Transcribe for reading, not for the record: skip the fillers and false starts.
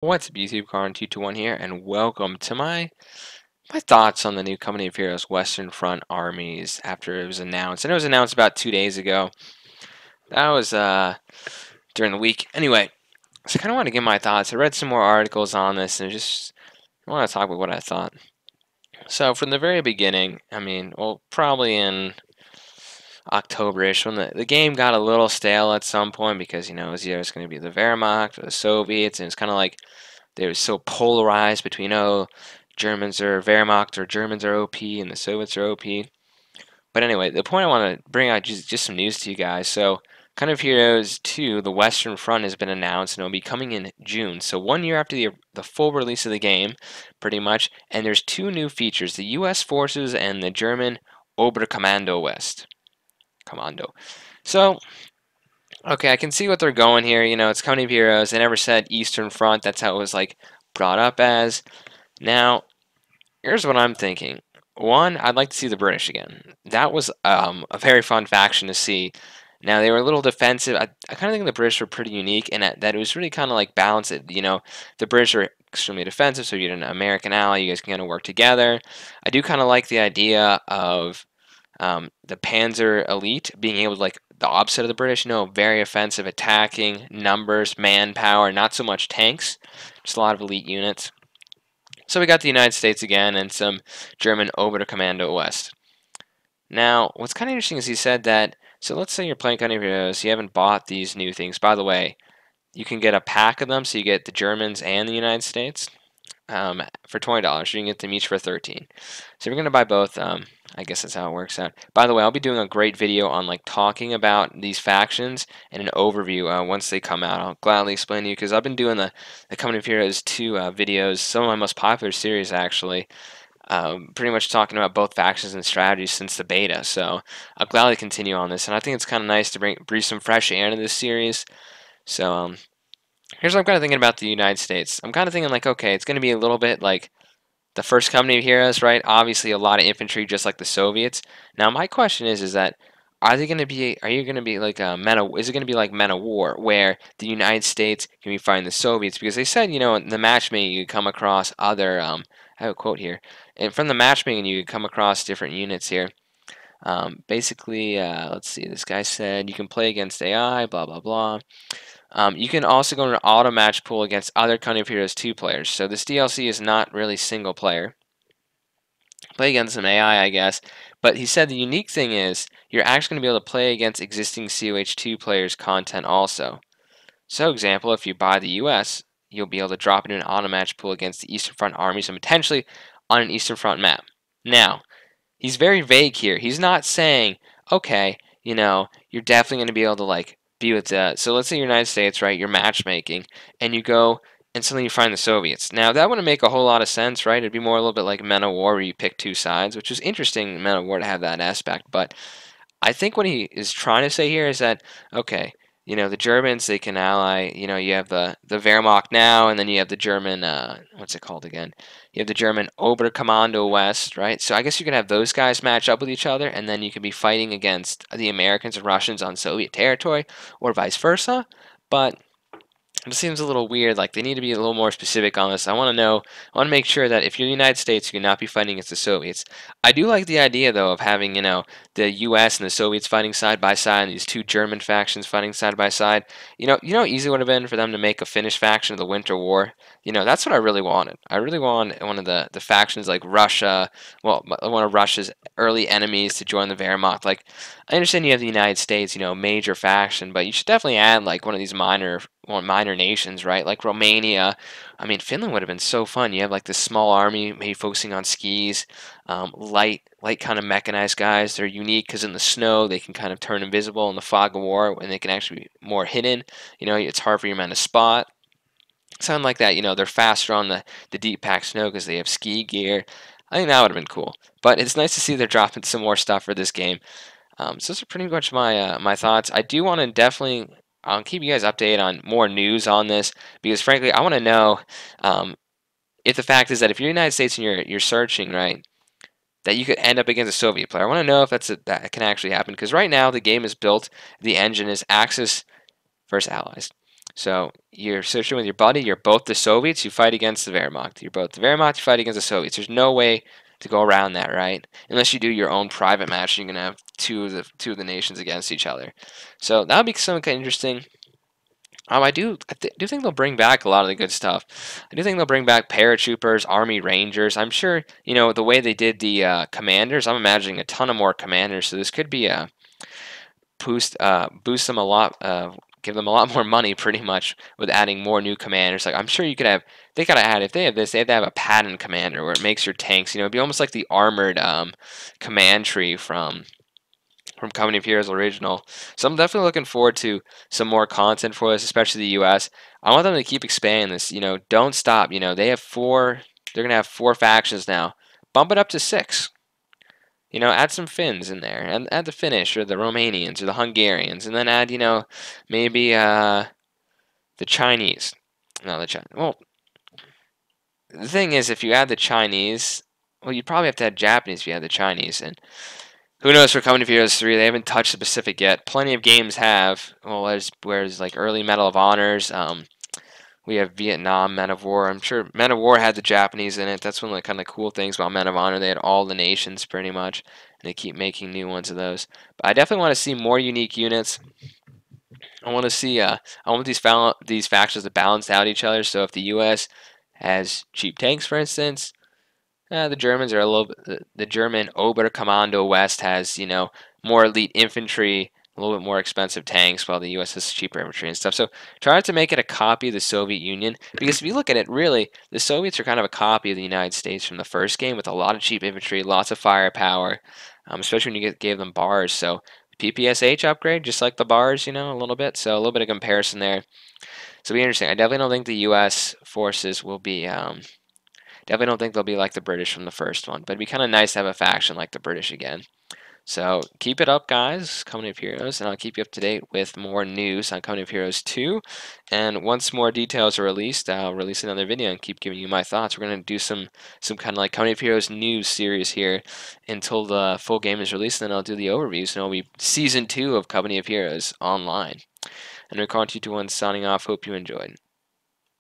What's up, YouTube? Carn221 here, and welcome to my thoughts on the new Company of Heroes Western Front Armies after it was announced. And it was announced about 2 days ago. That was during the week. Anyway, so I kind of want to give my thoughts. I read some more articles on this, and I want to talk about what I thought. So from the very beginning, well, probably in October-ish, when the game got a little stale at some point because, it was either going to be the Wehrmacht or the Soviets, and it's kind of like they were so polarized between, oh, Germans are Wehrmacht or Germans are OP and the Soviets are OP. But anyway, the point I want to bring out just some news to you guys. So, Kind of Heroes 2, the Western Front has been announced and it'll be coming in June. So 1 year after the full release of the game, pretty much. And there's two new features, the US forces and the German Oberkommando West. Commando. So, okay, I can see what they're going here. It's Company of Heroes. They never said Eastern Front. That's how it was like brought up as. Now, here's what I'm thinking. One, I'd like to see the British again. That was a very fun faction to see. Now, they were a little defensive. I kind of think the British were pretty unique in that it was really kind of like balanced. The British are extremely defensive, so you get an American ally. You guys can kind of work together. I do kind of like the idea of the Panzer Elite being able to, like, the opposite of the British, very offensive, attacking, numbers, manpower, not so much tanks, just a lot of elite units. So we got the United States again and some German Oberkommando West. Now, what's kind of interesting is he said that, so let's say you're playing Company of Heroes, you haven't bought these new things. By the way, you can get a pack of them, so you get the Germans and the United States for $20. You can get them each for $13. So if you're going to buy both, I guess that's how it works out. By the way, I'll be doing a great video on like talking about these factions and an overview once they come out. I'll gladly explain to you because I've been doing the Company of Heroes 2 videos, some of my most popular series actually. Pretty much talking about both factions and strategies since the beta, so I'll gladly continue on this, and I think it's kind of nice to breathe some fresh air into this series. So here's what I'm kind of thinking about the United States. I'm kind of thinking like, okay, it's going to be a little bit like the first Company of Heroes, right? Obviously, a lot of infantry, just like the Soviets. Now, my question is that are you going to be like a is it going to be like Men of War, where the United States can be fighting the Soviets? Because they said, in the matchmaking, you come across other, I have a quote here, and from the matchmaking, you come across different units here. Basically, let's see, this guy said you can play against AI, blah, blah, blah. You can also go in an auto match pool against other Company of Heroes 2 players. So this DLC is not really single player. Play against some AI, I guess. But he said the unique thing is you're actually going to be able to play against existing COH2 players' content also. So, example, if you buy the US, you'll be able to drop into an auto match pool against the Eastern Front armies and potentially on an Eastern Front map. Now, he's very vague here. He's not saying, okay, you're definitely going to be able to like be with the. So let's say the United States, right? You're matchmaking, and you go and suddenly you find the Soviets. Now that wouldn't make a whole lot of sense, right? It'd be more a little bit like Men of War, where you pick two sides, which is interesting in Men of War to have that aspect. But I think what he is trying to say here is that, okay, the Germans, they can ally, you have the Wehrmacht now, and then you have the German, what's it called again? You have the German Oberkommando West, right? So I guess you can have those guys match up with each other, and then you can be fighting against the Americans and Russians on Soviet territory, or vice versa. But it seems a little weird. Like, they need to be a little more specific on this. I want to make sure that if you're the United States, you cannot be fighting against the Soviets. I do like the idea, though, of having, the U.S. and the Soviets fighting side by side, and these two German factions fighting side by side. How easy it would have been for them to make a Finnish faction of the Winter War. That's what I really wanted. I really wanted one of the factions like Russia, well, one of Russia's early enemies to join the Wehrmacht. Like, I understand you have the United States, major faction, but you should definitely add like one of these minor nations, right? Like Romania. I mean, Finland would have been so fun. You have like this small army, maybe focusing on skis, light kind of mechanized guys. They're unique because in the snow they can kind of turn invisible in the fog of war, and they can actually be more hidden. It's hard for your men to spot. Something like that. They're faster on the deep packed snow because they have ski gear. I think that would have been cool. But it's nice to see they're dropping some more stuff for this game. So those are pretty much my thoughts. I do want to definitely keep you guys updated on more news on this because, frankly, I want to know if the fact is that if you're United States and you're searching, right, that you could end up against a Soviet player. I want to know if that can actually happen because right now the game is built, the engine is Axis versus Allies. So you're searching with your buddy. You're both the Soviets. You fight against the Wehrmacht. You're both the Wehrmacht. You fight against the Soviets. There's no way to go around that, right? Unless you do your own private match, you're gonna have two of the nations against each other. So that would be something kind of interesting. I do think they'll bring back a lot of the good stuff. I do think they'll bring back paratroopers, army rangers. I'm sure the way they did the commanders. I'm imagining a ton of more commanders. So this could be a boost them a lot, give them a lot more money pretty much with adding more new commanders. Like I'm sure you could have, they gotta add, if they have this, they have to have a pattern commander where it makes your tanks, it'd be almost like the armored command tree from Company of Heroes original. So I'm definitely looking forward to some more content for this, especially the US. I want them to keep expanding this, don't stop. They're gonna have 4 factions now. Bump it up to 6. Add some Finns in there, and add the Finnish or the Romanians or the Hungarians, and then add, maybe the Chinese. No, the Chinese. Well, the thing is, if you add the Chinese, well, you probably have to add Japanese if you add the Chinese, and who knows for Company of Heroes 3, they haven't touched the Pacific yet. Plenty of games have. Well, whereas like early Medal of Honors, we have Vietnam, Men of War. I'm sure Men of War had the Japanese in it. That's one of the kind of cool things about Men of Honor. They had all the nations pretty much, and they keep making new ones of those. But I definitely want to see more unique units. I want to see. I want these factions to balance out each other. So if the U.S. has cheap tanks, for instance, the Germans are a little bit. The German Oberkommando West has more elite infantry, a little bit more expensive tanks, while the U.S. has cheaper infantry and stuff. So try not to make it a copy of the Soviet Union, because if you look at it, really, the Soviets are kind of a copy of the United States from the first game, with a lot of cheap infantry, lots of firepower, especially when you gave them bars. So PPSH upgrade, just like the bars, a little bit. So a little bit of comparison there. So it'll be interesting. I definitely don't think the U.S. forces will be. Definitely don't think they'll be like the British from the first one, but it'd be kind of nice to have a faction like the British again. So keep it up, guys, Company of Heroes, and I'll keep you up to date with more news on Company of Heroes 2. And once more details are released, I'll release another video and keep giving you my thoughts. We're going to do some kind of like Company of Heroes news series here until the full game is released, and then I'll do the overviews, and it'll be Season 2 of Company of Heroes online. And Recon 221 signing off. Hope you enjoyed.